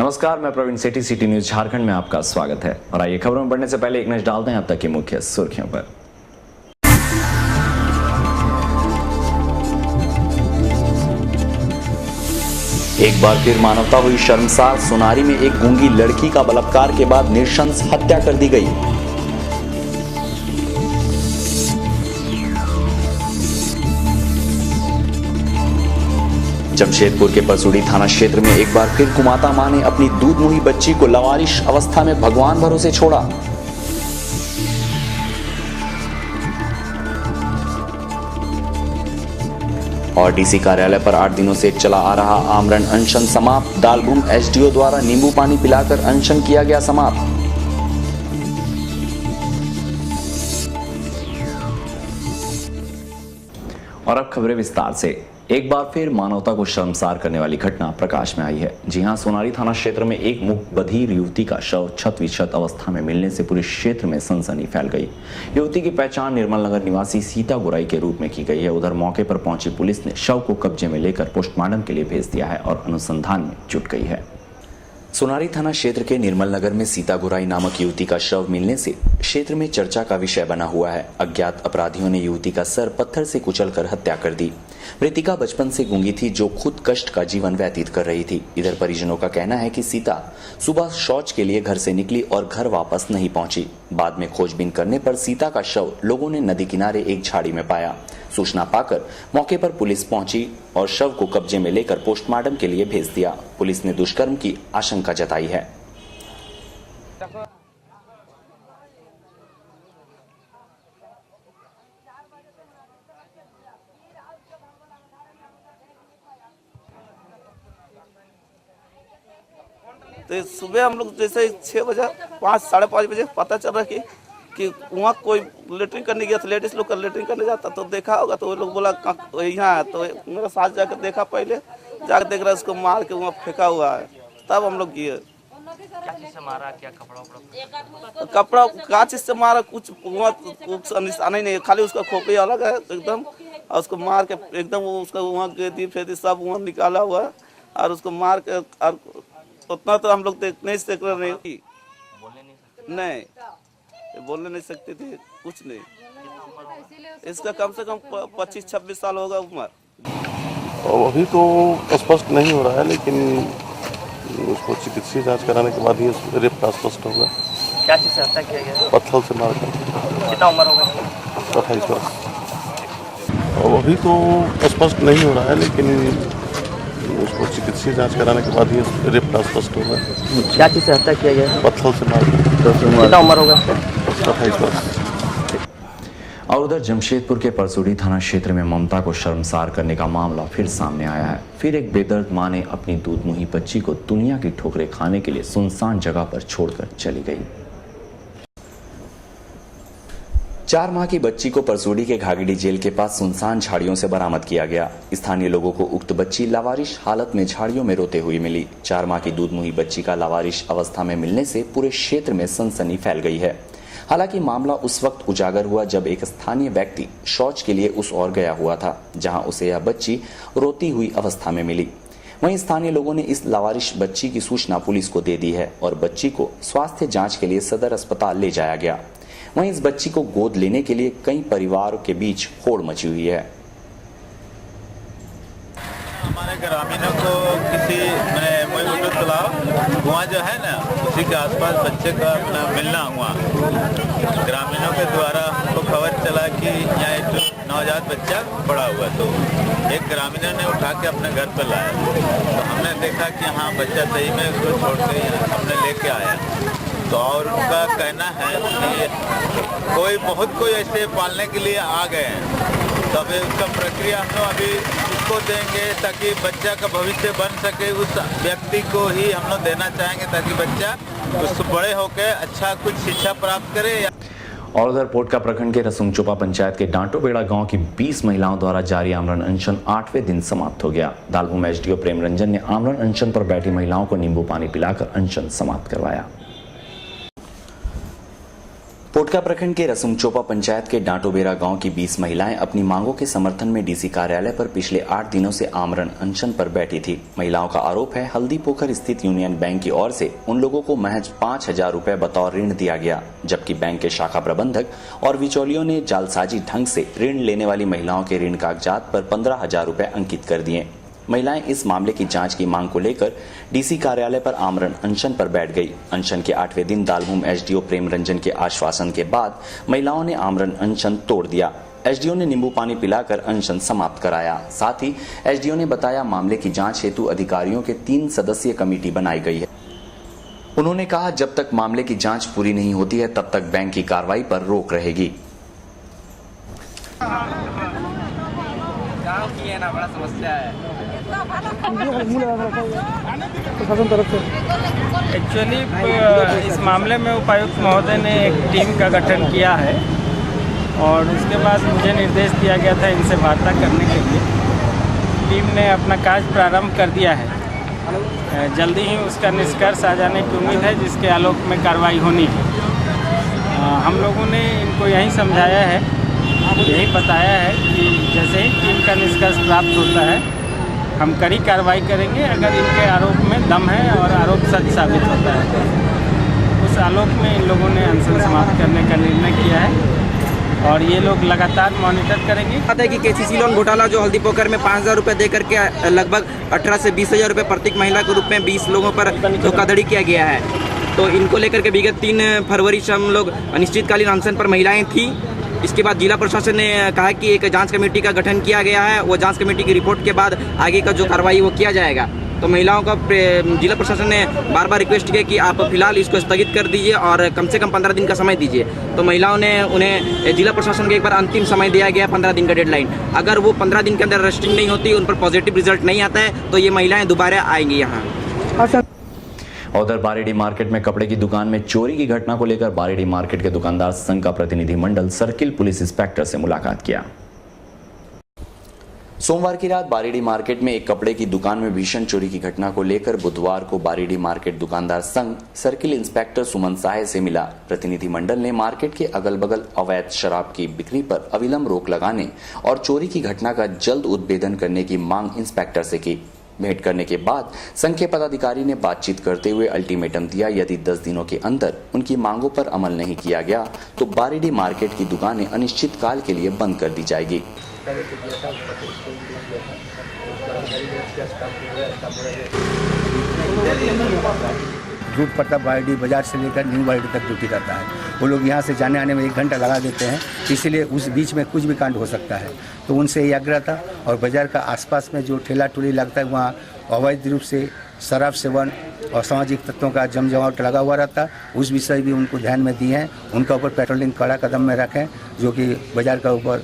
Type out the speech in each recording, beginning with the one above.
नमस्कार, मैं प्रवीण सेठी, city news Jharkhand में आपका स्वागत है। और आइए खबरों में बढ़ने से पहले एक नजर डालते हैं अब तक की मुख्य सुर्खियों पर। एक बार फिर मानवता हुई शर्मसार। सोनारी में एक गूंगी लड़की का बलात्कार के बाद नृशंस हत्या कर दी गई। जमशेदपुर के परसुड़ी थाना क्षेत्र में एक बार फिर कुमाता मां ने अपनी दूध मुही बच्ची को लावारिश अवस्था में भगवान भरोसे छोड़ा। और डीसी कार्यालय पर 8 दिनों से चला आ रहा आमरण अनशन समाप्त। दालभूम एसडीओ द्वारा नींबू पानी पिलाकर अनशन किया गया समाप्त। और अब खबरें विस्तार से। एक बार फिर मानवता को शर्मसार करने वाली घटना प्रकाश में आई है। जी हां, सोनारी थाना क्षेत्र में एक मुख बधिर युवती का शव छत विक्षत अवस्था में मिलने से पूरे क्षेत्र में सनसनी फैल गई। युवती की पहचान निर्मल नगर निवासी सीता गुराई के रूप में की गई है। उधर मौके पर पहुंची पुलिस ने शव को कब्जे में लेकर पोस्टमार्टम के लिए भेज दिया है और अनुसंधान में जुट गई है। सोनारी थाना क्षेत्र के निर्मल नगर में सीता गुराई नामक युवती का शव मिलने से क्षेत्र में चर्चा का विषय बना हुआ है। अज्ञात अपराधियों ने युवती का सर पत्थर से कुचलकर हत्या कर दी। मृतिका बचपन से गूंगी थी, जो खुद कष्ट का जीवन व्यतीत कर रही थी। इधर परिजनों का कहना है कि सीता सुबह शौच के लिए घर से निकली और घर वापस नहीं पहुंची। बाद में खोजबीन करने पर सीता का शव लोगों ने नदी किनारे एक झाड़ी में पाया। सूचना पाकर मौके पर पुलिस पहुंची और शव को कब्जे में लेकर पोस्टमार्टम के लिए भेज दिया। पुलिस ने दुष्कर्म की आशंका जताई है। तो सुबह हम लोग जैसे 6 बजे 5 साढ़े 5 बजे पता चल रहा कि वहाँ कोई लेटरिन करने गया था। लेडीज लोग का लेटरिन करने जाता तो देखा होगा, तो वो लोग बोला यहाँ है। तो मेरा साथ जाकर देखा, पहले जाकर देख रहा उसको मार के वहाँ फेंका हुआ है। तब हम लोग गए। क्या चीज से मारा, क्या कपड़ा क्या चीज से मारा, कुछ निशाना ही नहीं, खाली उसका खोपड़ी अलग है एकदम। और उसको मार के एकदम उसका वहाँ गेदी फेदी सब वहाँ निकाला हुआ है। और उसको मार के और उतना तो हम लोग नहीं देख रहे नहीं बोलने नहीं सकते थे, कुछ नहीं। इसका कम से कम 25-26 साल होगा उम्र। अभी तो स्पष्ट नहीं हो रहा है, लेकिन उसको चिकित्सीय जांच कराने के बाद ये रेप का स्पष्ट होगा। क्या चीज से हत्या किया गया? पत्थर से मार कर। कितना उम्र होगा? 28 वर्ष। अभी तो स्पष्ट नहीं हो रहा है, लेकिन उसको चिकित्सीय जांच कराने के बाद ये रेप का स्पष्ट होगा। क्या चीज से हत्या किया गया? पत्थर से मार कर। कितना उम्र होगा? 28 वर्ष। और उधर जमशेदपुर के परसुड़ी थाना क्षेत्र में ममता को शर्मसार करने का मामला फिर सामने आया है। फिर एक बेदर्द मां ने अपनी दूध मुही बच्ची को दुनिया की ठोकरें खाने के लिए सुनसान जगह पर छोड़कर चली गई। 4 माह की बच्ची को परसुड़ी के घाघिडी जेल के पास सुनसान झाड़ियों से बरामद किया गया। स्थानीय लोगों को उक्त बच्ची लावारिश हालत में झाड़ियों में रोते हुए मिली। 4 माह की दूध मुही बच्ची का लावारिश अवस्था में मिलने से पूरे क्षेत्र में सनसनी फैल गई है। हालांकि मामला उस वक्त उजागर हुआ जब एक स्थानीय व्यक्ति शौच के लिए उस ओर गया हुआ था, जहां उसे यह बच्ची रोती हुई अवस्था में मिली। वहीं स्थानीय लोगों ने इस लावारिश बच्ची की सूचना पुलिस को दे दी है और बच्ची को स्वास्थ्य जांच के लिए सदर अस्पताल ले जाया गया। वहीं इस बच्ची को गोद लेने के लिए कई परिवारों के बीच होड़ मची हुई है। हमारे ग्रामीणों को किसी वहाँ जो है ना, उसी के आसपास बच्चे का अपना मिलना हुआ। ग्रामीणों के द्वारा हमको खबर चला कि यहाँ एक नवजात बच्चा पड़ा हुआ, तो एक ग्रामीणों ने उठा के अपने घर पर लाया। तो हमने देखा कि हाँ बच्चा सही में उसको छोड़ के हमने लेके आया। तो और उनका कहना है कि कोई ऐसे पालने के लिए आ गए हैं, तो अभी उसका प्रक्रिया हम लोग अभी उसको देंगे ताकि बच्चा का भविष्य बन सके। उस व्यक्ति को ही हम लोग देना चाहेंगे ताकि बच्चा उसको बड़े होकर अच्छा कुछ शिक्षा प्राप्त करे। और उधर पोटका प्रखंड के रसुमचोपा पंचायत के डांटोबेड़ा गांव की 20 महिलाओं द्वारा जारी आमरण अनशन 8वें दिन समाप्त हो गया। दालभूम एसडीओ प्रेम रंजन ने आमरण अनशन पर बैठी महिलाओं को नींबू पानी पिलाकर अनशन समाप्त करवाया। कोटका प्रखंड के रसुमचोपा पंचायत के डांटोबेरा गांव की 20 महिलाएं अपनी मांगों के समर्थन में डीसी कार्यालय पर पिछले 8 दिनों से आमरण अनशन पर बैठी थी। महिलाओं का आरोप है हल्दी पोखर स्थित यूनियन बैंक की ओर से उन लोगों को महज 5,000 रुपए बतौर ऋण दिया गया, जबकि बैंक के शाखा प्रबंधक और बिचौलियों ने जालसाजी ढंग से ऋण लेने वाली महिलाओं के ऋण कागजात पर 15,000 रुपए अंकित कर दिए। महिलाएं इस मामले की जांच की मांग को लेकर डीसी कार्यालय पर आमरण अनशन पर बैठ गई। अनशन के 8वें दिन दालभूम एसडीओ प्रेम रंजन के आश्वासन के बाद महिलाओं ने आमरण अनशन तोड़ दिया। एसडीओ ने नींबू पानी पिलाकर अनशन समाप्त कराया। साथ ही एसडीओ ने बताया मामले की जांच हेतु अधिकारियों के 3 सदस्यीय कमेटी बनाई गई है। उन्होंने कहा जब तक मामले की जांच पूरी नहीं होती है तब तक बैंक की कार्रवाई पर रोक रहेगी। गाँव की है ना, बड़ा समस्या है। एक्चुअली इस मामले में उपायुक्त महोदय ने एक टीम का गठन किया है और उसके बाद मुझे निर्देश दिया गया था इनसे वार्ता करने के लिए। टीम ने अपना कार्य प्रारंभ कर दिया है। जल्दी ही उसका निष्कर्ष आ जाने की उम्मीद है, जिसके आलोक में कार्रवाई होनी है। हम लोगों ने इनको यही समझाया है, यही बताया है कि जैसे ही टीम का निष्कर्ष प्राप्त होता है हम कड़ी कार्रवाई करेंगे। अगर इनके आरोप में दम है और आरोप सच साबित होता है तो उस आलोक में इन लोगों ने अनशन समाप्त करने का निर्णय किया है और ये लोग लगातार मॉनिटर करेंगे। पता है कि केसीसी लोन घोटाला जो हल्दी पोखर में 5,000 रुपये दे करके लगभग 18 से 20,000 रुपये प्रत्येक महिला के रूप में 20 लोगों पर धोखाधड़ी किया गया है। तो इनको लेकर के विगत 3 फरवरी से हम लोग अनिश्चितकालीन अनशन पर महिलाएँ थी। इसके बाद जिला प्रशासन ने कहा कि एक जांच कमेटी का गठन किया गया है। वो जांच कमेटी की रिपोर्ट के बाद आगे का जो कार्रवाई वो किया जाएगा। तो महिलाओं का जिला प्रशासन ने बार बार रिक्वेस्ट किया कि आप फिलहाल इसको स्थगित कर दीजिए और कम से कम 15 दिन का समय दीजिए। तो महिलाओं ने उन्हें जिला प्रशासन के एक बार अंतिम समय दिया गया, 15 दिन का डेडलाइन। अगर वो 15 दिन के अंदर रजिस्ट्रिंग नहीं होती, उन पर पॉजिटिव रिजल्ट नहीं आता है तो ये महिलाएँ दोबारा आएंगी यहाँ। उधर बारीडी मार्केट में कपड़े की दुकान में चोरी की घटना को लेकर बारीडी मार्केट के दुकानदार संघ का प्रतिनिधि मंडल सर्किल पुलिस इंस्पेक्टर से मुलाकात किया। सोमवार की रात बारीडी मार्केट में एक कपड़े की दुकान में भीषण चोरी की घटना को लेकर बुधवार को बारीडी मार्केट दुकानदार संघ सर्किल इंस्पेक्टर सुमन साहे से मिला। प्रतिनिधि मंडल ने मार्केट के अगल बगल अवैध शराब की बिक्री पर अविलंब रोक लगाने और चोरी की घटना का जल्द उद्भेदन करने की मांग इंस्पेक्टर से की। भेंट करने के बाद संघ के पदाधिकारी ने बातचीत करते हुए अल्टीमेटम दिया, यदि 10 दिनों के अंदर उनकी मांगों पर अमल नहीं किया गया तो बारीडी मार्केट की दुकानें अनिश्चित काल के लिए बंद कर दी जाएगी। रूट पड़ता बारीडी बाजार से लेकर न्यू बारीडी तक ड्यूटी रहता है। वो लोग यहाँ से जाने आने में 1 घंटा लगा देते हैं, इसीलिए उस बीच में कुछ भी कांड हो सकता है। तो उनसे ये आग्रह था। और बाजार का आसपास में जो ठेला टोली लगता है वहाँ अवैध रूप से शराब सेवन और सामाजिक तत्वों का जमजमावट लगा हुआ रहता है। उस विषय भी उनको ध्यान में दिए हैं। उनका ऊपर पेट्रोलिंग कड़ा कदम में रखें, जो कि बाजार का ऊपर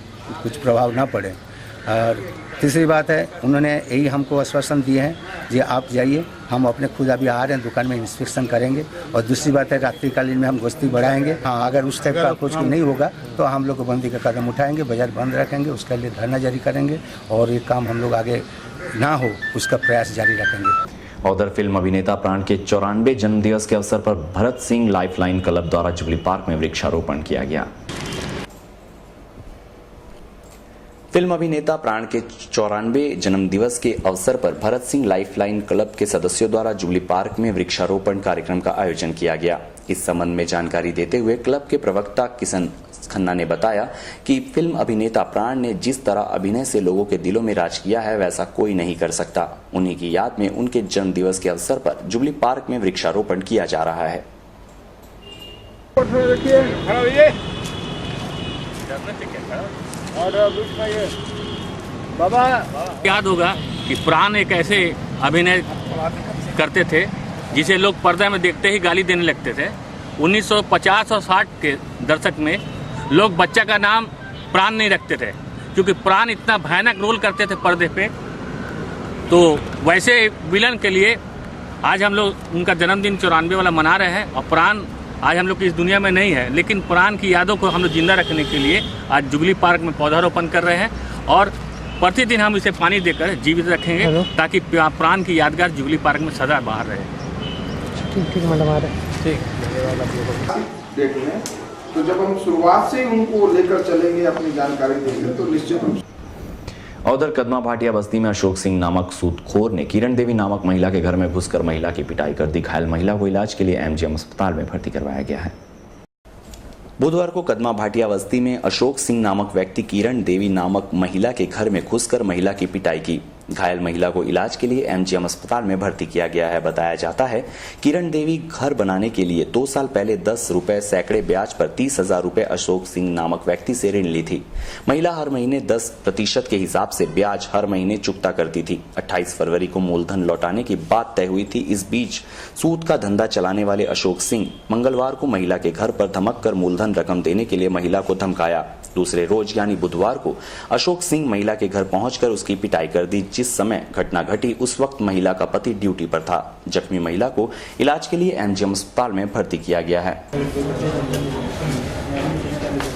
कुछ प्रभाव ना पड़े। और तीसरी बात है, उन्होंने यही हमको आश्वासन दिए हैं कि आप जाइए, हम अपने खुद अभी आ रहे हैं, दुकान में इंस्पेक्शन करेंगे। और दूसरी बात है, रात्रिकालीन में हम गश्ती बढ़ाएंगे। हाँ, अगर उस टाइप का कुछ नहीं होगा तो हम लोग बंदी का कदम उठाएंगे, बाजार बंद रखेंगे, उसके लिए धरना जारी करेंगे और ये काम हम लोग आगे ना हो उसका प्रयास जारी रखेंगे। उधर फिल्म अभिनेता प्राण के 94 जन्मदिवस के अवसर पर भरत सिंह लाइफलाइन क्लब द्वारा जुबली पार्क में वृक्षारोपण किया गया। फिल्म अभिनेता प्राण के 94 जन्मदिवस के अवसर पर भरत सिंह लाइफलाइन क्लब के सदस्यों द्वारा जुबली पार्क में वृक्षारोपण कार्यक्रम का आयोजन किया गया। इस संबंध में जानकारी देते हुए क्लब के प्रवक्ता किशन खन्ना ने बताया कि फिल्म अभिनेता प्राण ने जिस तरह अभिनय से लोगों के दिलों में राज किया है वैसा कोई नहीं कर सकता। उन्हीं की याद में उनके जन्मदिवस के अवसर पर जुबली पार्क में वृक्षारोपण किया जा रहा है। याद होगा कि प्राण एक ऐसे अभिनय करते थे जिसे लोग पर्दे में देखते ही गाली देने लगते थे। 1950 और 60 के दशक में लोग बच्चा का नाम प्राण नहीं रखते थे, क्योंकि प्राण इतना भयानक रोल करते थे पर्दे पे। तो वैसे विलन के लिए आज हम लोग उनका जन्मदिन 94 वाला मना रहे हैं। और प्राण आज हम लोग की इस दुनिया में नहीं है, लेकिन प्राण की यादों को हम लोग जिंदा रखने के लिए आज जुबली पार्क में पौधारोपण कर रहे हैं और प्रतिदिन हम इसे पानी देकर जीवित रखेंगे ताकि प्राण की यादगार जुबली पार्क में सदा बाहर रहे। ठीक मैडम, आ रहे। ठीक। तो जब हम शुरुआत से ही उनको लेकर चलेंगे, अपनी जानकारी देंगे, तो निश्चित हम। उधर कदमा भाटिया बस्ती में अशोक सिंह नामक सूदखोर ने किरण देवी नामक महिला के घर में घुसकर महिला की पिटाई कर दी। घायल महिला को इलाज के लिए एमजीएम अस्पताल में भर्ती करवाया गया है। बुधवार को कदमा भाटिया बस्ती में अशोक सिंह नामक व्यक्ति किरण देवी नामक महिला के घर में घुसकर महिला की पिटाई की। घायल महिला को इलाज के लिए एमजीएम अस्पताल में भर्ती किया गया है। बताया जाता है किरण देवी घर बनाने के लिए 2 साल पहले 10 रुपए सैकड़े ब्याज पर 30,000 रुपए अशोक सिंह नामक व्यक्ति से ऋण ली थी। महिला हर महीने 10% के हिसाब से ब्याज हर महीने चुकता करती थी। 28 फरवरी को मूलधन लौटाने की बात तय हुई थी। इस बीच सूद का धंधा चलाने वाले अशोक सिंह मंगलवार को महिला के घर पर धमक कर मूलधन रकम देने के लिए महिला को धमकाया। दूसरे रोज यानी बुधवार को अशोक सिंह महिला के घर पहुंचकर उसकी पिटाई कर दी। जिस समय घटना घटी उस वक्त महिला का पति ड्यूटी पर था। जख्मी महिला को इलाज के लिए एमजीएम अस्पताल में भर्ती किया गया है।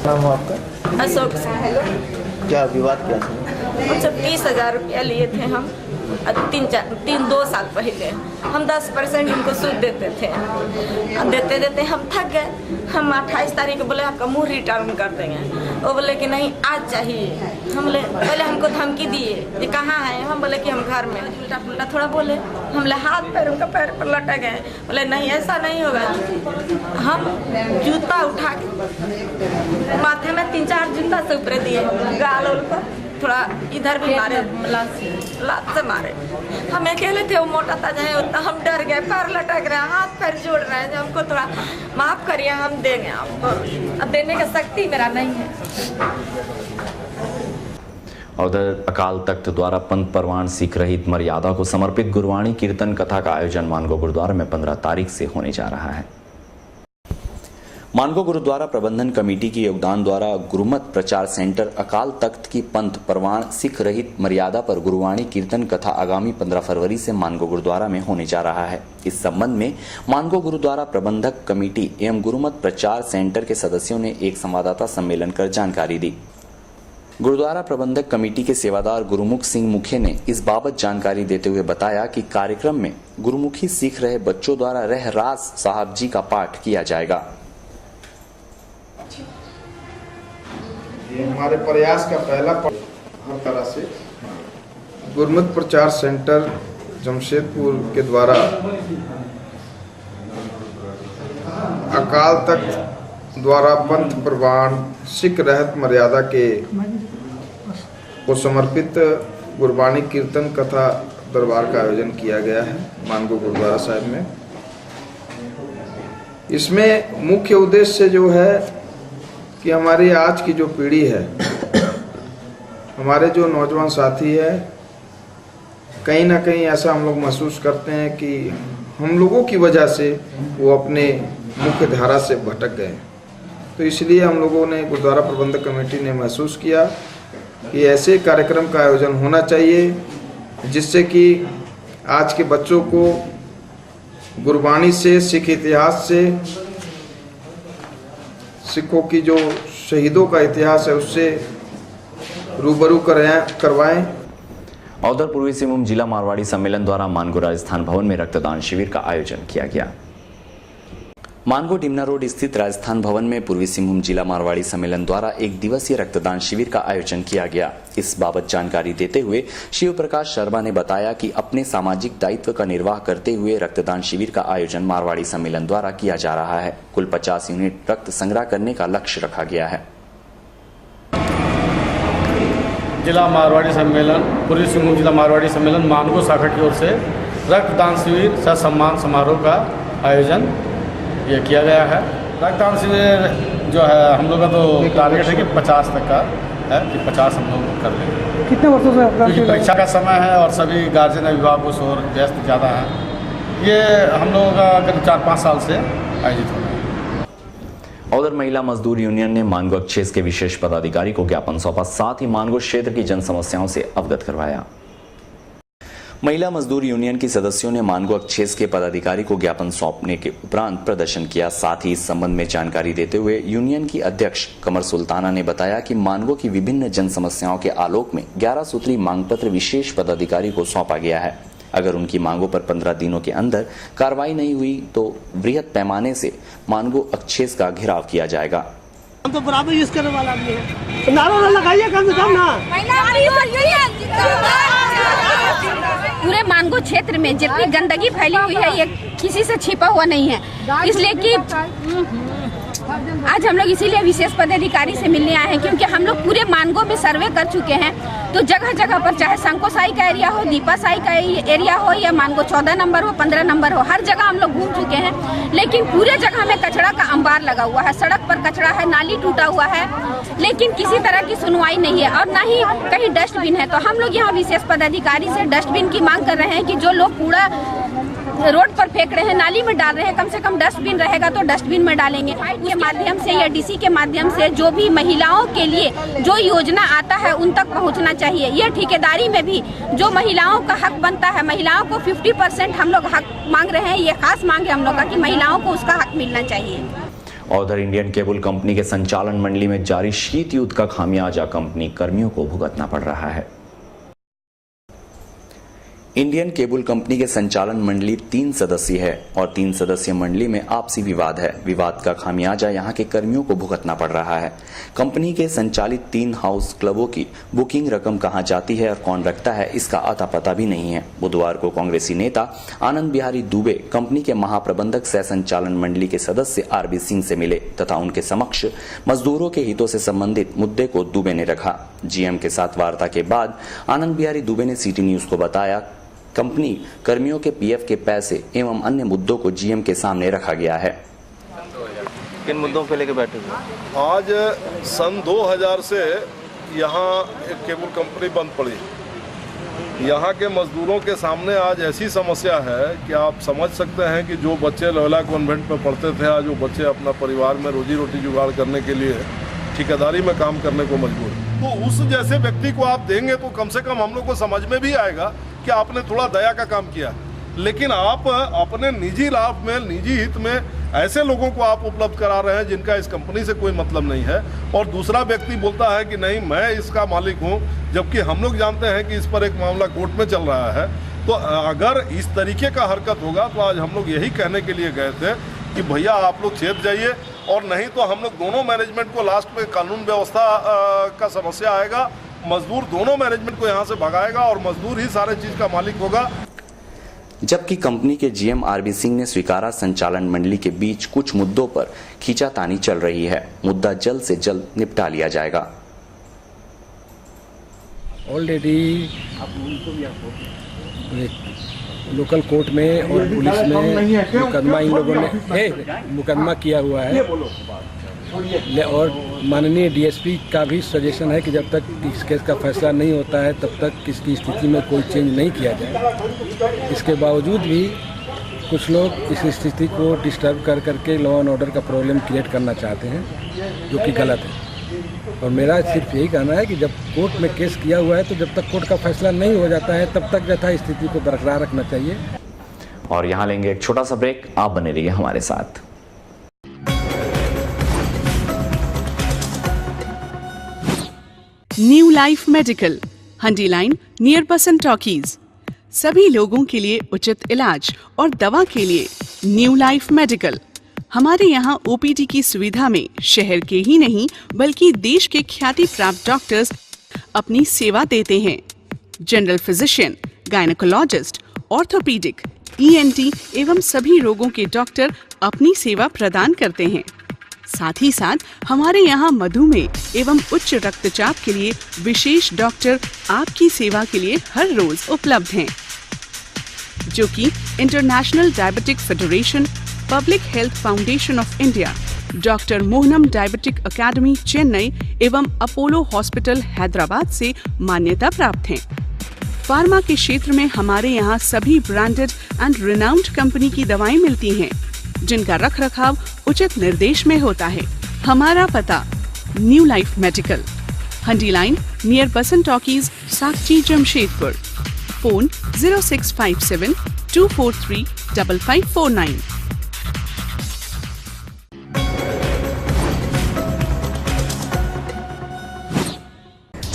नाम आपका? अशोक सिंह। क्या विवाद क्या था? मुझसे 30,000 रुपया लिए थे हम 2 साल पहले। हम 10% इनको सूद देते थे। देते देते हम थक गए। हम 28 तारीख को बोले आपका मुँह रिटर्न कर देंगे। वो बोले कि नहीं आज चाहिए। हम बोले पहले हमको धमकी दिए ये कहाँ है। हम बोले कि हम घर में। उल्टा पुल्टा थोड़ा बोले। हम बोले हाथ पैर उनका पैर पर लटक गए। बोले नहीं ऐसा नहीं होगा। हम जूता उठा के माथे में 3-4 जूता से ऊपर दिए। गाल उल पर थोड़ा इधर भी मारे, लात से मारे। हम अकेले थे। वो मोटा ताजा है उतना। हम डर गए। पैर लटक रहे हैं, हाथ पैर जोड़ रहे हैं। हमको थोड़ा माफ करिए, हम देंगे आपको। अब देने का शक्ति मेरा नहीं है। उधर अकाल तख्त द्वारा पंथ परवान सिख रहित मर्यादा को समर्पित गुरबाणी कीर्तन कथा का आयोजन मानगो गुरुद्वारा में 15 तारीख से होने जा रहा है। मानगो गुरुद्वारा प्रबंधन कमेटी के योगदान द्वारा गुरुमत प्रचार सेंटर अकाल तख्त की पंथ परवान सिख रहित मर्यादा पर गुरुवाणी कीर्तन कथा आगामी 15 फरवरी से मानगो गुरुद्वारा में होने जा रहा है। इस संबंध में मानगो गुरुद्वारा प्रबंधक कमेटी एवं गुरुमत प्रचार सेंटर के सदस्यों ने एक संवाददाता सम्मेलन कर जानकारी दी। गुरुद्वारा प्रबंधक कमेटी के सेवादार गुरुमुख सिंह मुखे ने इस बाबत जानकारी देते हुए बताया कि कार्यक्रम में गुरुमुखी सीख रहे बच्चों द्वारा रहरास साहब जी का पाठ किया जाएगा। ये हमारे प्रयास का पहला हर तरह से गुरुमत प्रचार सेंटर जमशेदपुर के द्वारा अकाल तख्त द्वारा पंथ प्रवान सिख रहत मर्यादा के को समर्पित गुरबाणी कीर्तन कथा दरबार का आयोजन किया गया है मानगो गुरुद्वारा साहिब में। इसमें मुख्य उद्देश्य जो है कि हमारी आज की जो पीढ़ी है, हमारे जो नौजवान साथी है, कहीं ना कहीं ऐसा हम लोग महसूस करते हैं कि हम लोगों की वजह से वो अपने मुख्य धारा से भटक गए। तो इसलिए हम लोगों ने गुरुद्वारा प्रबंधक कमेटी ने महसूस किया कि ऐसे कार्यक्रम का आयोजन होना चाहिए जिससे कि आज के बच्चों को गुरबाणी से, सिख इतिहास से, सिखों की जो शहीदों का इतिहास है उससे रूबरू करवाएं। उधर पूर्वी सिंहभूम जिला मारवाड़ी सम्मेलन द्वारा मानगो राजस्थान भवन में रक्तदान शिविर का आयोजन किया गया। मानगो डिमना रोड स्थित राजस्थान भवन में पूर्वी सिंहभूम जिला मारवाड़ी सम्मेलन द्वारा 1 दिवसीय रक्तदान शिविर का आयोजन किया गया। इस बाबत जानकारी देते हुए शिव प्रकाश शर्मा ने बताया कि अपने सामाजिक दायित्व का निर्वाह करते हुए रक्तदान शिविर का आयोजन मारवाड़ी सम्मेलन द्वारा किया जा रहा है। कुल 50 यूनिट रक्त संग्रह करने का लक्ष्य रखा गया है। जिला मारवाड़ी सम्मेलन पूर्वी सिंहभूम जिला मारवाड़ी सम्मेलन मानगो शाखा की ओर से रक्तदान शिविर सह सम्मान समारोह का आयोजन ये किया गया है। रक्तदान शिविर जो है हम लोग का तो टारगेट है कि 50 तक का है कि 50 हम लोग कर लेंगे। कितने वर्षों से क्योंकि परीक्षा का समय है और सभी गार्जियन अभिभावक और व्यस्त ज़्यादा हैं। ये हम लोगों का करीब 4-5 साल से आयोजित हो रहा है। उधर महिला मजदूर यूनियन ने मानगो एक्सेस के विशेष पदाधिकारी को ज्ञापन सौंपा, साथ ही मानगो क्षेत्र की जन समस्याओं से अवगत करवाया। महिला मजदूर यूनियन के सदस्यों ने मानगो एक्सेस के पदाधिकारी को ज्ञापन सौंपने के उपरांत प्रदर्शन किया। साथ ही इस संबंध में जानकारी देते हुए यूनियन की अध्यक्ष कमर सुल्ताना ने बताया कि मानगो की विभिन्न जन समस्याओं के आलोक में 11 सूत्री मांग पत्र विशेष पदाधिकारी को सौंपा गया है। अगर उनकी मांगों पर 15 दिनों के अंदर कार्रवाई नहीं हुई तो बृहद पैमाने से मानगो एक्सेस का घेराव किया जाएगा। हम तो बराबर यूज करने वाला आदमी है, तो नारा ना लगाइए कम से कम ना। पूरे मानगो क्षेत्र में जितनी गंदगी फैली हुई है ये किसी से छिपा हुआ नहीं है, इसलिए कि आज हम लोग इसीलिए विशेष पदाधिकारी से मिलने आए हैं, क्योंकि हम लोग पूरे मानगो में सर्वे कर चुके हैं। तो जगह जगह पर चाहे संकोसाई का एरिया हो, दीपासाई का एरिया हो या मानगो 14 नंबर हो, 15 नंबर हो, हर जगह हम लोग घूम चुके हैं। लेकिन पूरे जगह में कचरा का अंबार लगा हुआ है, सड़क पर कचरा है, नाली टूटा हुआ है, लेकिन किसी तरह की सुनवाई नहीं है और न ही कहीं डस्टबिन है। तो हम लोग यहाँ विशेष पदाधिकारी से डस्टबिन की मांग कर रहे हैं कि जो लोग कूड़ा रोड पर फेंक रहे हैं, नाली में डाल रहे हैं, कम से कम डस्टबिन रहेगा तो डस्टबिन में डालेंगे। के माध्यम से या डीसी के माध्यम से जो भी महिलाओं के लिए जो योजना आता है उन तक पहुंचना चाहिए। यह ठेकेदारी में भी जो महिलाओं का हक बनता है, महिलाओं को 50% हम लोग हक मांग रहे हैं। ये खास मांग है हम लोग का कि महिलाओं को उसका हक मिलना चाहिए। और उधर इंडियन केबल कंपनी के संचालन मंडली में जारी शीत युद्ध का खामियाजा कंपनी कर्मियों को भुगतना पड़ रहा है। इंडियन केबल कंपनी के संचालन मंडली 3 सदस्यीय है और 3 सदस्यीय मंडली में आपसी विवाद है। विवाद का खामियाजा यहां के कर्मियों को भुगतना पड़ रहा है। कंपनी के संचालित 3 हाउस क्लबों की बुकिंग रकम कहां जाती है और कौन रखता है, इसका अता पता भी नहीं है। बुधवार को कांग्रेसी नेता आनंद बिहारी दुबे कंपनी के महाप्रबंधक सह संचालन मंडली के सदस्य आरबी सिंह से मिले तथा उनके समक्ष मजदूरों के हितों से संबंधित मुद्दे को दुबे ने रखा। जीएम के साथ वार्ता के बाद आनंद बिहारी दुबे ने सिटी न्यूज को बताया, कंपनी कर्मियों के पीएफ के पैसे एवं अन्य मुद्दों को जीएम के सामने रखा गया है। किन मुद्दों पे लेके बैठे हुए? आज सन 2000 से यहाँ एक केबल कंपनी बंद पड़ी। यहाँ के मजदूरों के सामने आज ऐसी समस्या है कि आप समझ सकते हैं कि जो बच्चे लोहला कॉन्वेंट में पढ़ते थे, आज वो बच्चे अपना परिवार में रोजी रोटी जुगाड़ करने के लिए ठेकेदारी में काम करने को मजबूर। तो उस जैसे व्यक्ति को आप देंगे तो कम से कम हम लोग को समझ में भी आएगा कि आपने थोड़ा दया का काम किया। लेकिन आप अपने निजी लाभ में, निजी हित में ऐसे लोगों को आप उपलब्ध करा रहे हैं जिनका इस कंपनी से कोई मतलब नहीं है, और दूसरा व्यक्ति बोलता है कि नहीं मैं इसका मालिक हूं, जबकि हम लोग जानते हैं कि इस पर एक मामला कोर्ट में चल रहा है। तो अगर इस तरीके का हरकत होगा तो आज हम लोग यही कहने के लिए गए थे कि भैया आप लोग चेत जाइए, और नहीं तो हम लोग दोनों मैनेजमेंट को लास्ट में कानून व्यवस्था का समस्या आएगा। मजदूर दोनों मैनेजमेंट को यहाँ से भगाएगा और मजदूर ही सारे चीज का मालिक होगा। जबकि कंपनी के जीएम आरबी सिंह ने स्वीकारा संचालन मंडली के बीच कुछ मुद्दों पर खींचातानी चल रही है, मुद्दा जल्द से जल्द निपटा लिया जाएगा। ऑलरेडी लोकल कोर्ट में और पुलिस में मुकदमा इन लोगों ने मुकदमा किया हुआ है, और माननीय डीएसपी का भी सजेशन है कि जब तक इस केस का फैसला नहीं होता है तब तक इसकी स्थिति में कोई चेंज नहीं किया जाए। इसके बावजूद भी कुछ लोग इस स्थिति को डिस्टर्ब कर करके लॉ एंड ऑर्डर का प्रॉब्लम क्रिएट करना चाहते हैं, जो कि गलत है। और मेरा सिर्फ यही कहना है कि जब कोर्ट में केस किया हुआ है तो जब तक कोर्ट का फैसला नहीं हो जाता है तब तक यथा स्थिति को बरकरार रखना चाहिए। और यहाँ लेंगे एक छोटा सा ब्रेक, आप बने रहिए हमारे साथ। न्यू लाइफ मेडिकल, हंडी लाइन, नियर बसंत टॉकीज। सभी लोगों के लिए उचित इलाज और दवा के लिए न्यू लाइफ मेडिकल। हमारे यहाँ ओपीडी की सुविधा में शहर के ही नहीं बल्कि देश के ख्याति प्राप्त डॉक्टर्स अपनी सेवा देते हैं। General physician, gynaecologist, orthopaedic, ENT एवं सभी रोगों के डॉक्टर अपनी सेवा प्रदान करते हैं। साथ ही साथ हमारे यहाँ मधुमेह एवं उच्च रक्तचाप के लिए विशेष डॉक्टर आपकी सेवा के लिए हर रोज उपलब्ध हैं, जो कि international diabetic federation, public health foundation of India, doctor Mohanam diabetic academy Chennai एवं अपोलो हॉस्पिटल हैदराबाद से मान्यता प्राप्त हैं। फार्मा के क्षेत्र में हमारे यहाँ सभी ब्रांडेड एंड रिनाउंड कंपनी की दवाएं मिलती हैं, जिनका रखरखाव उचित निर्देश में होता है। हमारा पता न्यू लाइफ मेडिकल, हंडी line, near Basant talkies, Sakchi, Jamshedpur. Phone 0657 243 5549।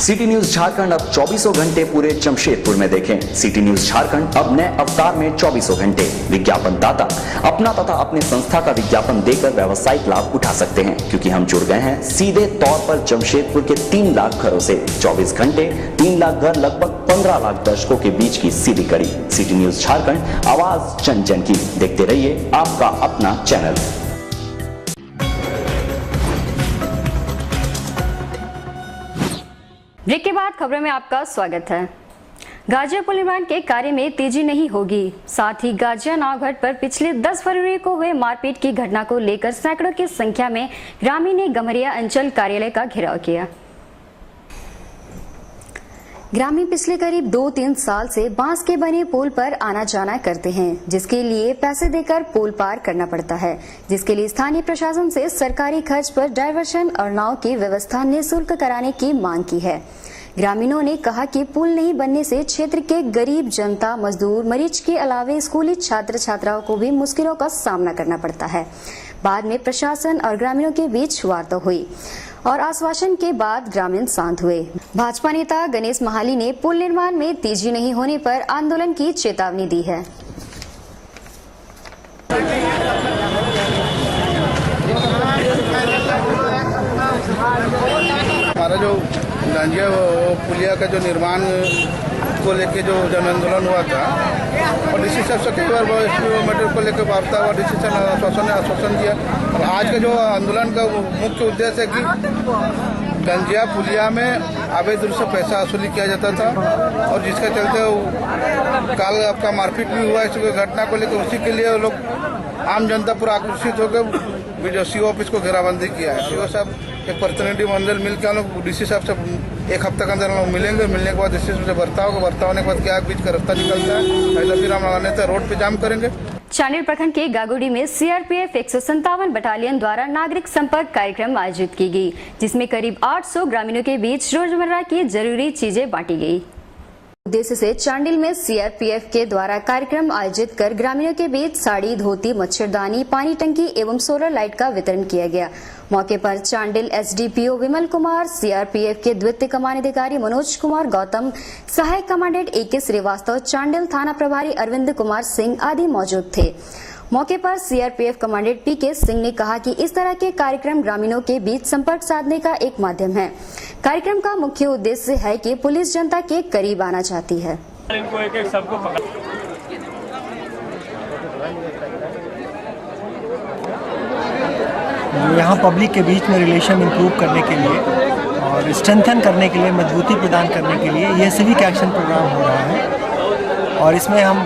City news Jharkhand अब 24 घंटे पूरे जमशेदपुर में देखें। सिटी न्यूज झारखंड अब नए अवतार में 24 घंटे। विज्ञापन दाता अपना तथा अपने संस्था का विज्ञापन देकर व्यावसायिक लाभ उठा सकते हैं, क्योंकि हम जुड़ गए हैं सीधे तौर पर जमशेदपुर के 3 लाख घरों से। 24 घंटे 3 लाख घर, लगभग 15 लाख दर्शकों के बीच की सीधी कड़ी। सिटी न्यूज झारखंड, आवाज जन जन की। देखते रहिए आपका अपना चैनल। ब्रेक के बाद खबरों में आपका स्वागत है। गाजिया पुल निर्माण के कार्य में तेजी नहीं होगी। साथ ही गाजिया नावघाट पर पिछले 10 फरवरी को हुए मारपीट की घटना को लेकर सैकड़ों की संख्या में ग्रामीण ने गमरिया अंचल कार्यालय का घेराव किया। ग्रामीण पिछले करीब 2-3 साल से बांस के बने पुल पर आना जाना करते हैं, जिसके लिए पैसे देकर पुल पार करना पड़ता है, जिसके लिए स्थानीय प्रशासन से सरकारी खर्च पर डायवर्शन और नाव की व्यवस्था निःशुल्क कराने की मांग की है। ग्रामीणों ने कहा कि पुल नहीं बनने से क्षेत्र के गरीब जनता, मजदूर, मरीज के अलावे स्कूली छात्र छात्राओं को भी मुश्किलों का सामना करना पड़ता है। बाद में प्रशासन और ग्रामीणों के बीच वार्ता हुई और आश्वासन के बाद ग्रामीण शांत हुए। भाजपा नेता गणेश महाली ने पुल निर्माण में तेजी नहीं होने पर आंदोलन की चेतावनी दी है। हमारा जो गांजिया पुलिया का जो निर्माण को लेके जो जन आंदोलन हुआ था और डीसी साहब से कई बार मैटर को लेकर वार्ता हुआ, डीसी साहब ने आश्वासन दिया। और आज का जो आंदोलन का मुख्य उद्देश्य है कि गंजिया पुलिया में अवैध रूप से पैसा वसूली किया जाता था और जिसके चलते काल आपका मारपीट भी हुआ इस घटना को लेकर। उसी के लिए लोग आम जनता पूरा आक्रोशित होकर सीओ ऑफिस को घेराबंदी किया है। सीओ साहब एक प्रतिनिधि मंडल मिलकर हम लोग डीसी साहब से 1 हफ्ते के अंदर हम लोग मिलेंगे। मिलने के बाद डीसी से बर्ताव होने के बाद क्या बीच का रास्ता निकलता है, ऐसा फिर हम लगाने से रोड पे जाम करेंगे। चांडिल प्रखंड के गागुड़ी में सीआरपीएफ 157 बटालियन द्वारा नागरिक संपर्क कार्यक्रम आयोजित की गई, जिसमें करीब 800 ग्रामीणों के बीच रोजमर्रा की जरूरी चीजें बांटी गई। उद्देश्य से चांडिल में सीआरपीएफ के द्वारा कार्यक्रम आयोजित कर ग्रामीणों के बीच साड़ी, धोती, मच्छरदानी, पानी टंकी एवं सोलर लाइट का वितरण किया गया। मौके पर चांडिल एसडीपीओ विमल कुमार, सीआरपीएफ के द्वितीय कमांडाधिकारी मनोज कुमार गौतम, सहायक कमांडेंट AK श्रीवास्तव, चांडिल थाना प्रभारी अरविंद कुमार सिंह आदि मौजूद थे। मौके पर सीआरपीएफ कमांडेंट PK सिंह ने कहा कि इस तरह के कार्यक्रम ग्रामीणों के बीच संपर्क साधने का एक माध्यम है। कार्यक्रम का मुख्य उद्देश्य है कि पुलिस जनता के करीब आना चाहती है। इनको एक सबको यहाँ पब्लिक के बीच में रिलेशन इम्प्रूव करने के लिए और स्ट्रेंथन करने के लिए, मजबूती प्रदान करने के लिए ये सिविक एक्शन प्रोग्राम हो रहा है। और इसमें हम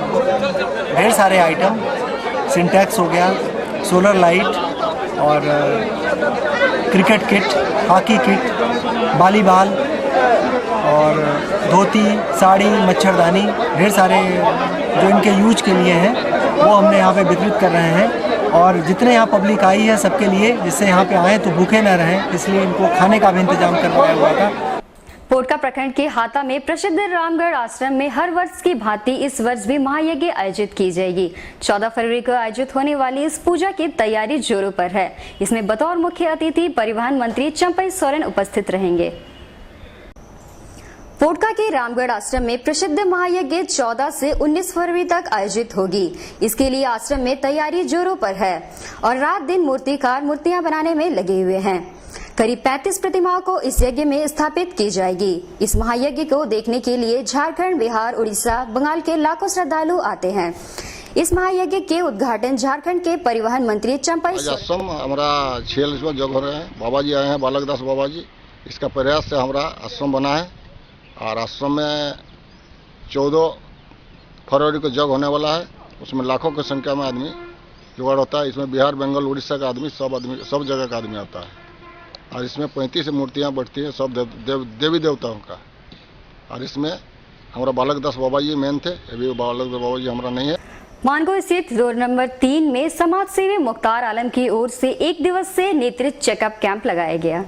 ढेर सारे आइटम, सिंटैक्स हो गया, सोलर लाइट और cricket kit, hockey kit, volleyball और धोती, साड़ी, मच्छरदानी, ढेर सारे जो इनके यूज के लिए हैं वो हमने यहाँ पे वितरित कर रहे हैं। और जितने यहाँ पब्लिक आई है सबके लिए, जिससे यहाँ पे आए तो भूखे न रहें, इसलिए इनको खाने का भी इंतजाम करवाया हुआ था। पोटका प्रखंड के हाता में प्रसिद्ध रामगढ़ आश्रम में हर वर्ष की भांति इस वर्ष भी महायज्ञ आयोजित की जाएगी। 14 फरवरी को आयोजित होने वाली इस पूजा की तैयारी जोरों पर है। इसमें बतौर मुख्य अतिथि परिवहन मंत्री चंपई सोरेन उपस्थित रहेंगे। पोटका के रामगढ़ आश्रम में प्रसिद्ध महायज्ञ 14 से 19 फरवरी तक आयोजित होगी। इसके लिए आश्रम में तैयारी जोरों पर है और रात दिन मूर्तिकार मूर्तियां बनाने में लगे हुए हैं। करीब 35 प्रतिमाओं को इस यज्ञ में स्थापित की जाएगी। इस महायज्ञ को देखने के लिए झारखंड, बिहार, उड़ीसा, बंगाल के लाखों श्रद्धालु आते हैं। इस महायज्ञ के उद्घाटन झारखंड के परिवहन मंत्री चंपई आश्रम हमारा 46वां जग हो रहे हैं। बाबा जी आए हैं, बालक दास बाबा जी। इसका प्रयास से हमारा आश्रम बना है और आश्रम में 14 फरवरी को जग होने वाला है। उसमें लाखों की संख्या में आदमी जुगाड़ होता है। इसमें बिहार, बंगाल, उड़ीसा का आदमी, सब जगह का आदमी आता है। और इसमें 35 मूर्तियाँ बैठती हैं, सब देवी देवताओं का। और इसमें हमारा बालक दास बाबा जी मेन थे, अभी बालक दास बाबा जी हमारा नहीं है। मानगो स्थित रोड नंबर 3 में समाज सेवी मुख्तार आलम की ओर से 1 दिवसीय नेत्र चेकअप कैंप लगाया गया।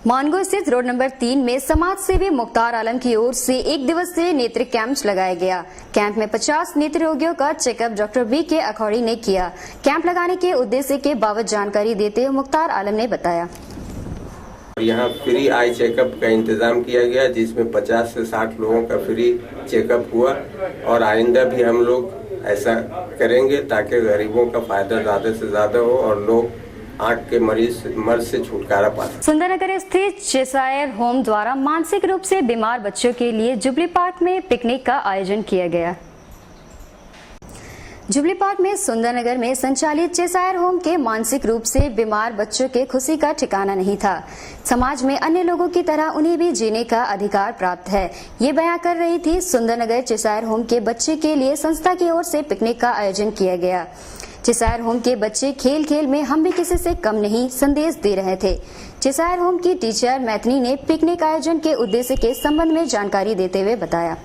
मानगो स्थित रोड नंबर 3 में समाज सेवी मुख्तार आलम की ओर से 1 दिवसीय नेत्र कैंप लगाया गया। कैंप में 50 नेत्र रोगियों का चेकअप डॉक्टर BK अखौड़ी ने किया। कैंप लगाने के उद्देश्य के बाबत जानकारी देते हुए मुख्तार आलम ने बताया। यहाँ फ्री आई चेकअप का इंतजाम किया गया, जिसमें 50 से 60 लोगों का फ्री चेकअप हुआ और आइंदा भी हम लोग ऐसा करेंगे ताकि गरीबों का फायदा ज़्यादा से ज़्यादा हो और लोग आँख के मर्ज से छुटकारा पा सकें। सुंदरनगर स्थित चेसायर होम द्वारा मानसिक रूप से बीमार बच्चों के लिए जुबली पार्क में पिकनिक का आयोजन किया गया। जुबली पार्क में सुंदरनगर में संचालित चेसायर होम के मानसिक रूप से बीमार बच्चों के खुशी का ठिकाना नहीं था। समाज में अन्य लोगों की तरह उन्हें भी जीने का अधिकार प्राप्त है, ये बयां कर रही थी सुंदरनगर चेसायर होम के बच्चे के लिए संस्था की ओर से पिकनिक का आयोजन किया गया। चेसायर होम के बच्चे खेल खेल में हम भी किसी से कम नहीं संदेश दे रहे थे। चेसायर होम की टीचर मैथिली ने पिकनिक आयोजन के उद्देश्य के संबंध में जानकारी देते हुए बताया।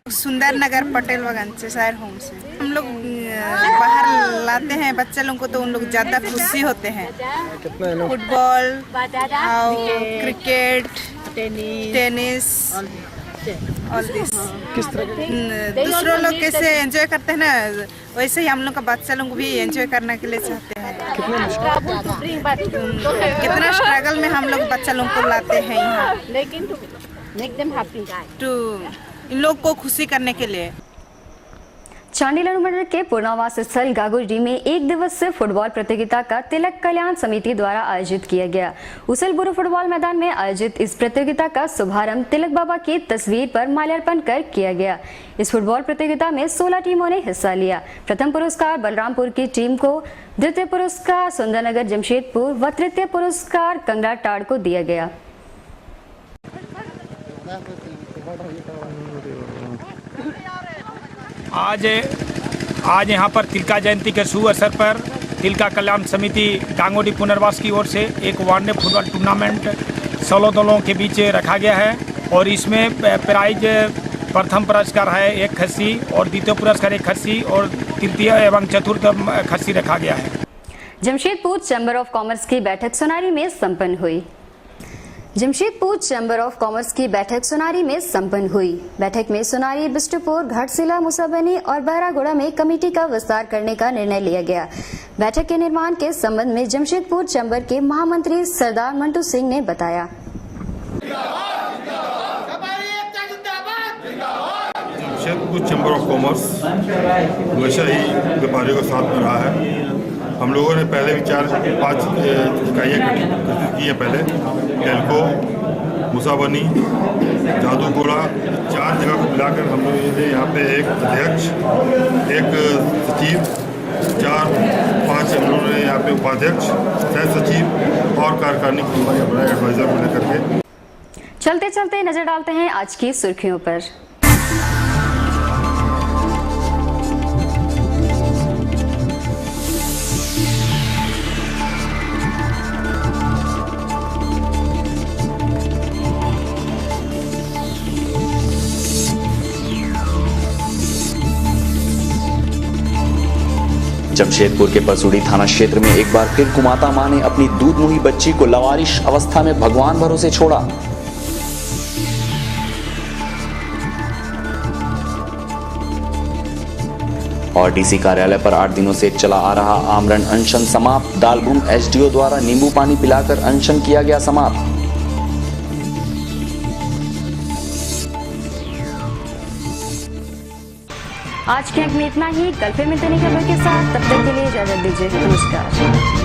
सुंदरनगर पटेल बागान चेसायर होम से हम लोग बाहर लाते हैं बच्चे लोग को, तो उन लोग ज्यादा खुशी होते हैं। फुटबॉल और क्रिकेट, टेनिस और किस तरह दूसरों लोग कैसे एंजॉय करते हैं ना, वैसे ही हम लोग का बच्चा लोग भी एंजॉय करने के लिए चाहते हैं। कितना स्ट्रगल में हम लोग बच्चा लोग को लाते हैं यहाँ, लेकिन टू इन लोग को खुशी करने के लिए। चांडिल अनुमंडल के पूर्णावास स्थल गागोडी में एक दिवसीय फुटबॉल प्रतियोगिता का तिलक कल्याण समिति द्वारा आयोजित किया गया। उसल-बुरु फुटबॉल मैदान में आयोजित इस प्रतियोगिता का शुभारंभ तिलक बाबा की तस्वीर पर माल्यार्पण कर किया गया। इस फुटबॉल प्रतियोगिता में 16 टीमों ने हिस्सा लिया। प्रथम पुरस्कार बलरामपुर की टीम को, द्वितीय पुरस्कार सुंदरनगर जमशेदपुर व तृतीय पुरस्कार कंगराटाड़ को दिया गया। आज यहाँ पर तिलका जयंती के शुभ अवसर पर तिलका कल्याण समिति गांगोडी पुनर्वास की ओर से एक वनडे फुटबॉल टूर्नामेंट 16 दलों के बीच रखा गया है और इसमें प्राइज प्रथम पुरस्कार है 1 खस्सी और द्वितीय पुरस्कार 1 खस्सी और तृतीय एवं चतुर्थ खस्सी रखा गया है। जमशेदपुर चैम्बर ऑफ कॉमर्स की बैठक सोनारी में संपन्न हुई। जमशेदपुर चैम्बर ऑफ कॉमर्स की बैठक सोनारी में संपन्न हुई। बैठक में सोनारी, बिष्टुपुर, घाटशिला, मुसाबनी और बहरागोड़ा में कमेटी का विस्तार करने का निर्णय लिया गया। बैठक के निर्माण के संबंध में जमशेदपुर चैम्बर के महामंत्री सरदार मंटू सिंह ने बताया। जमशेदपुर चैम्बर ऑफ कॉमर्स हमेशा ही व्यापारियों का साथ में रहा है। हम लोगों ने पहले भी 4-5 इकाइयाँ गठित की हैं। पहले टेल्को, मुसाबनी, जादूगोड़ा, 4 जगह को मिलाकर हम लोग ने यहाँ पे एक अध्यक्ष, एक सचिव, 4-5 हम लोगों ने यहाँ पे उपाध्यक्ष, सह सचिव और कार्यकारिणी की बनाए एडवाइजर को लेकर के। चलते चलते नजर डालते हैं आज की सुर्खियों पर। जमशेदपुर के बसुड़ी थाना क्षेत्र में एक बार फिर कुमाता मां ने अपनी दूध मुही बच्ची को लावारिश अवस्था में भगवान भरोसे छोड़ा। और डीसी कार्यालय पर 8 दिनों से चला आ रहा आमरण अनशन समाप्त। दालबूम एसडीओ द्वारा नींबू पानी पिलाकर अनशन किया गया समाप्त। आज के अंक में इतना ही। कल फिर मिलते हैं खबरों के साथ, तब तक के लिए इजाजत दीजिए। नमस्कार।